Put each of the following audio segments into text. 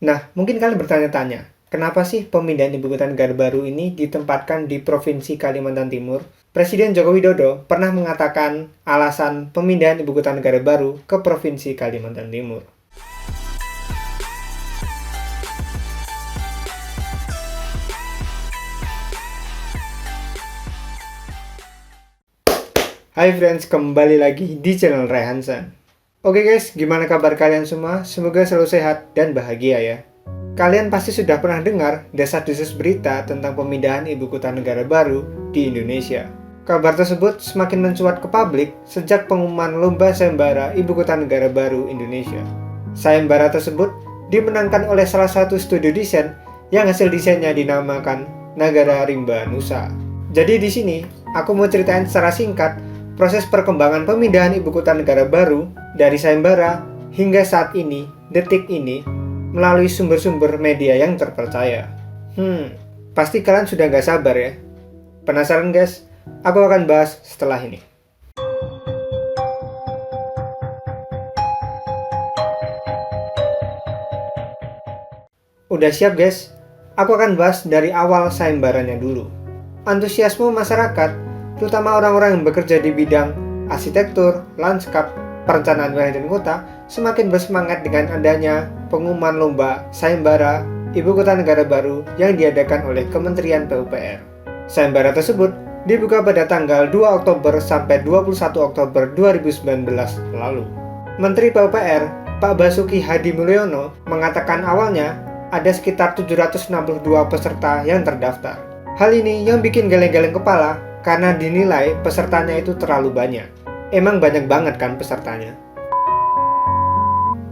Nah, mungkin kalian bertanya-tanya, kenapa sih pemindahan ibu kota negara baru ini ditempatkan di Provinsi Kalimantan Timur? Presiden Joko Widodo pernah mengatakan alasan pemindahan ibu kota negara baru ke Provinsi Kalimantan Timur. Hai friends, kembali lagi di channel Rehansan. Oke guys, gimana kabar kalian semua? Semoga selalu sehat dan bahagia ya. Kalian pasti sudah pernah dengar desas-desus berita tentang pemindahan ibu kota negara baru di Indonesia. Kabar tersebut semakin mencuat ke publik sejak pengumuman lomba sayembara ibu kota negara baru Indonesia. Sayembara tersebut dimenangkan oleh salah satu studio desain yang hasil desainnya dinamakan Nagara Rimba Nusa. Jadi di sini aku mau ceritain secara singkat proses perkembangan pemindahan ibu kota negara baru dari sayembara hingga saat ini, detik ini, melalui sumber-sumber media yang terpercaya. Pasti kalian sudah gak sabar ya? Penasaran guys? Aku akan bahas setelah ini. Udah siap guys? Aku akan bahas dari awal sayembaranya dulu. Antusiasme masyarakat, terutama orang-orang yang bekerja di bidang arsitektur, lanskap, perencanaan wilayah dan kota, semakin bersemangat dengan adanya pengumuman lomba sayembara ibu kota negara baru yang diadakan oleh Kementerian PUPR. Sayembara tersebut dibuka pada tanggal 2 Oktober sampai 21 Oktober 2019 lalu. Menteri PUPR, Pak Basuki Hadi Mulyono, mengatakan awalnya ada sekitar 762 peserta yang terdaftar. Hal ini yang bikin geleng-geleng kepala karena dinilai pesertanya itu terlalu banyak. Emang banyak banget kan pesertanya.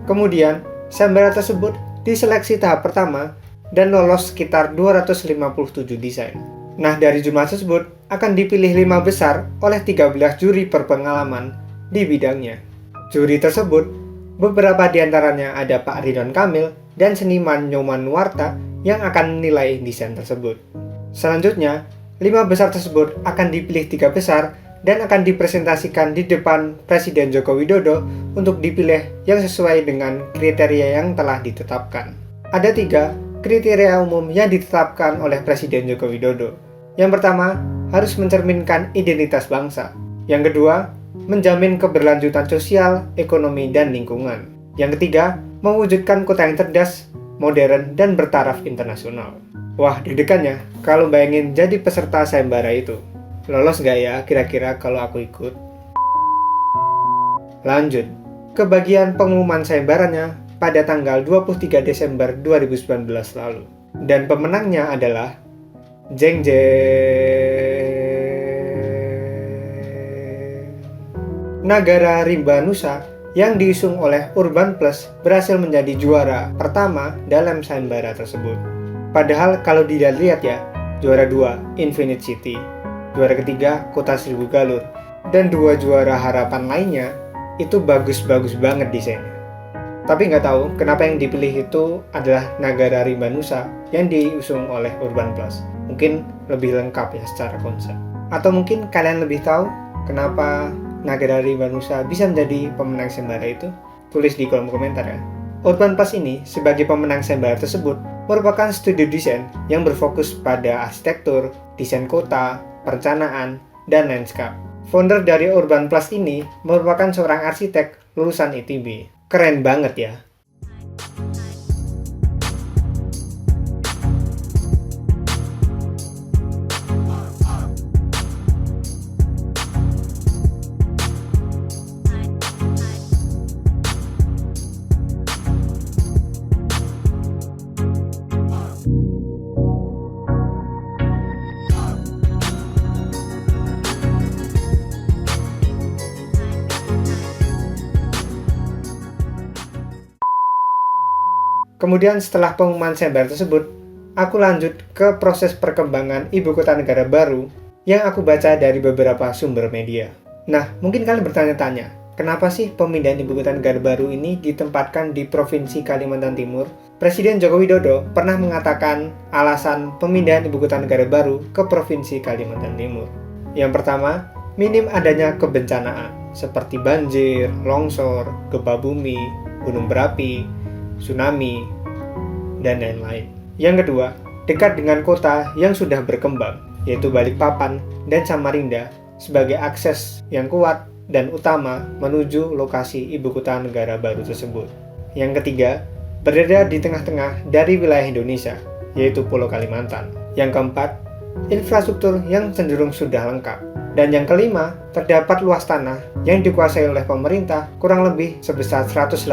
Kemudian, sayembara tersebut diseleksi tahap pertama dan lolos sekitar 257 desain. Nah, dari jumlah tersebut akan dipilih 5 besar oleh 13 juri berpengalaman di bidangnya. Juri tersebut, beberapa diantaranya ada Pak Ridwan Kamil dan seniman Nyoman Nuarta yang akan menilai desain tersebut. Selanjutnya, 5 besar tersebut akan dipilih 3 besar dan akan dipresentasikan di depan Presiden Joko Widodo untuk dipilih yang sesuai dengan kriteria yang telah ditetapkan. Ada 3 kriteria umum yang ditetapkan oleh Presiden Joko Widodo. Yang pertama, harus mencerminkan identitas bangsa. Yang kedua, menjamin keberlanjutan sosial, ekonomi, dan lingkungan. Yang ketiga, mewujudkan kota yang cerdas, modern, dan bertaraf internasional. Wah, deg-degan ya kalau bayangin jadi peserta sayembara itu. Lolos gak ya kira-kira kalau aku ikut? Lanjut, ke bagian pengumuman sayembaranya pada tanggal 23 Desember 2019 lalu. Dan pemenangnya adalah jeng Nagara Rimba Nusa yang diusung oleh Urban Plus berhasil menjadi juara pertama dalam sayembara tersebut. Padahal kalau dilihat ya, juara 2 Infinite City, juara ketiga Kota Seribu Galur, dan 2 juara harapan lainnya itu bagus-bagus banget desainnya. Tapi nggak tahu kenapa yang dipilih itu adalah Nagara Rimba Nusa yang diusung oleh Urban Plus. Mungkin lebih lengkap ya secara konsep. Atau mungkin kalian lebih tahu kenapa Nagara Rimba Nusa bisa menjadi pemenang sayembara itu? Tulis di kolom komentar ya. Urban Plus ini sebagai pemenang sayembara tersebut merupakan studio desain yang berfokus pada arsitektur, desain kota, perencanaan, dan lanskap. Founder dari Urban Plus ini merupakan seorang arsitek lulusan ITB. Keren banget ya. Kemudian setelah pengumuman sayembara tersebut, aku lanjut ke proses perkembangan ibu kota negara baru yang aku baca dari beberapa sumber media. Nah, mungkin kalian bertanya-tanya, kenapa sih pemindahan ibu kota negara baru ini ditempatkan di Provinsi Kalimantan Timur? Presiden Joko Widodo pernah mengatakan alasan pemindahan ibu kota negara baru ke Provinsi Kalimantan Timur. Yang pertama, minim adanya kebencanaan seperti banjir, longsor, gempa bumi, gunung berapi, tsunami, dan lain-lain. Yang kedua, dekat dengan kota yang sudah berkembang, yaitu Balikpapan dan Samarinda sebagai akses yang kuat dan utama menuju lokasi ibu kota negara baru tersebut. Yang ketiga, berada di tengah-tengah dari wilayah Indonesia, yaitu Pulau Kalimantan. Yang keempat, infrastruktur yang cenderung sudah lengkap. Dan yang kelima, terdapat luas tanah yang dikuasai oleh pemerintah kurang lebih sebesar 180.000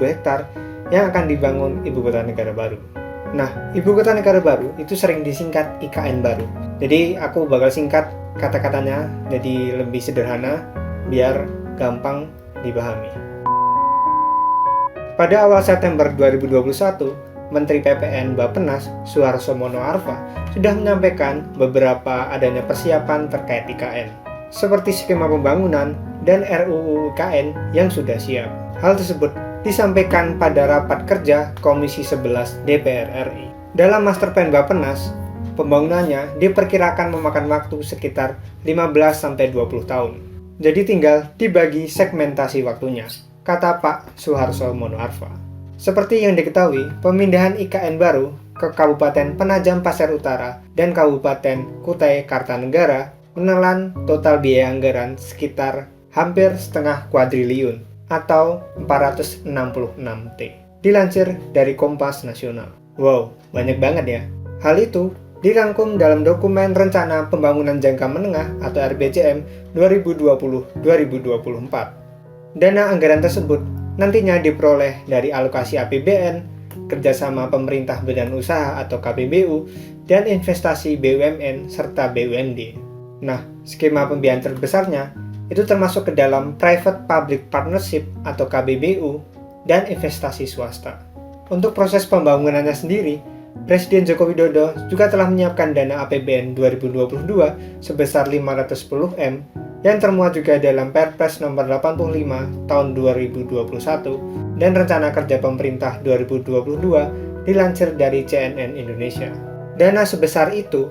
hektar yang akan dibangun ibu kota negara baru. Nah, ibu kota negara baru itu sering disingkat IKN baru. Jadi aku bakal singkat kata-katanya jadi lebih sederhana biar gampang dipahami. Pada awal September 2021, Menteri PPN Bappenas Suharso Mono Arfa sudah menyampaikan beberapa adanya persiapan terkait IKN, seperti skema pembangunan dan RUU IKN yang sudah siap. Hal tersebut disampaikan pada rapat kerja Komisi 11 DPR RI. Dalam Master Plan Bappenas, pembangunannya diperkirakan memakan waktu sekitar 15-20 tahun. Jadi tinggal dibagi segmentasi waktunya, kata Pak Suharso Mono Arfa. Seperti yang diketahui, pemindahan IKN baru ke Kabupaten Penajam Pasir Utara dan Kabupaten Kutai Kartanegara menelan total biaya anggaran sekitar hampir setengah kuadriliun atau 466 T. Dilansir dari Kompas Nasional. Wow, banyak banget ya. Hal itu dirangkum dalam dokumen Rencana Pembangunan Jangka Menengah atau RPJM 2020-2024. Dana anggaran tersebut nantinya diperoleh dari alokasi APBN, kerjasama pemerintah badan usaha atau KPBU, dan investasi BUMN serta BUMD. Nah, skema pembiayaan terbesarnya itu termasuk ke dalam Private Public Partnership atau KPBU dan investasi swasta. Untuk proses pembangunannya sendiri, Presiden Joko Widodo juga telah menyiapkan dana APBN 2022 sebesar 510 M yang termuat juga dalam Perpres nomor 85 tahun 2021 dan Rencana Kerja Pemerintah 2022 dilansir dari CNN Indonesia. Dana sebesar itu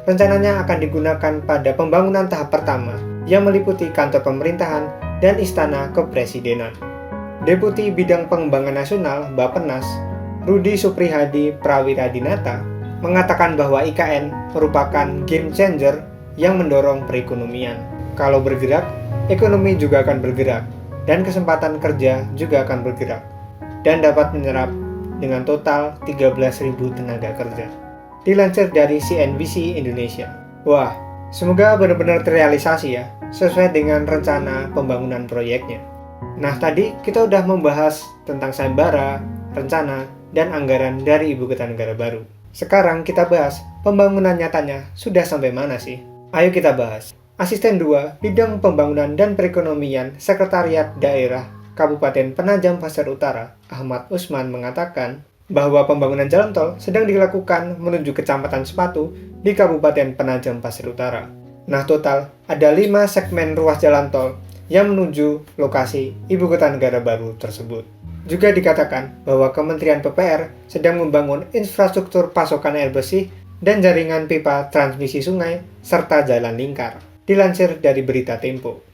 rencananya akan digunakan pada pembangunan tahap pertama yang meliputi kantor pemerintahan dan istana kepresidenan. Deputi Bidang Pengembangan Nasional Bappenas, Rudi Suprihadi Prawiradinata, mengatakan bahwa IKN merupakan game changer yang mendorong perekonomian. Kalau bergerak, ekonomi juga akan bergerak, dan kesempatan kerja juga akan bergerak, dan dapat menyerap dengan total 13.000 tenaga kerja. Dilansir dari CNBC Indonesia. Wah, semoga benar-benar terrealisasi ya, sesuai dengan rencana pembangunan proyeknya. Nah, tadi kita udah membahas tentang sayembara, rencana, dan anggaran dari ibu kota negara baru. Sekarang kita bahas pembangunan nyatanya sudah sampai mana sih? Ayo kita bahas. Asisten 2 Bidang Pembangunan dan Perekonomian Sekretariat Daerah Kabupaten Penajam Pasir Utara, Ahmad Usman mengatakan bahwa pembangunan jalan tol sedang dilakukan menuju Kecamatan Sepatu di Kabupaten Penajam Pasir Utara. Nah, total ada 5 segmen ruas jalan tol yang menuju lokasi ibu kota negara baru tersebut. Juga dikatakan bahwa Kementerian PPR sedang membangun infrastruktur pasokan air bersih dan jaringan pipa transmisi sungai serta jalan lingkar. Dilansir dari Berita Tempo.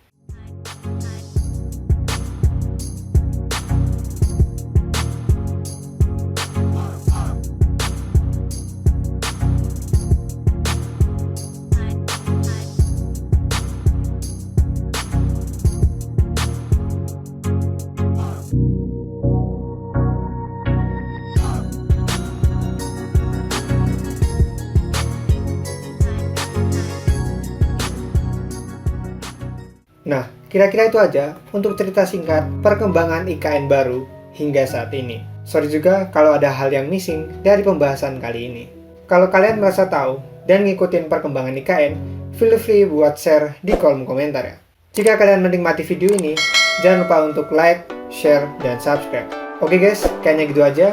Nah, kira-kira itu aja untuk cerita singkat perkembangan IKN baru hingga saat ini. Sorry juga kalau ada hal yang missing dari pembahasan kali ini. Kalau kalian merasa tahu dan ngikutin perkembangan IKN, feel free buat share di kolom komentar ya. Jika kalian menikmati video ini, jangan lupa untuk like, share, dan subscribe. Oke guys, kayaknya gitu aja.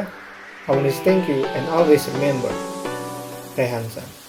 I want to thank you and always remember, Rehansa.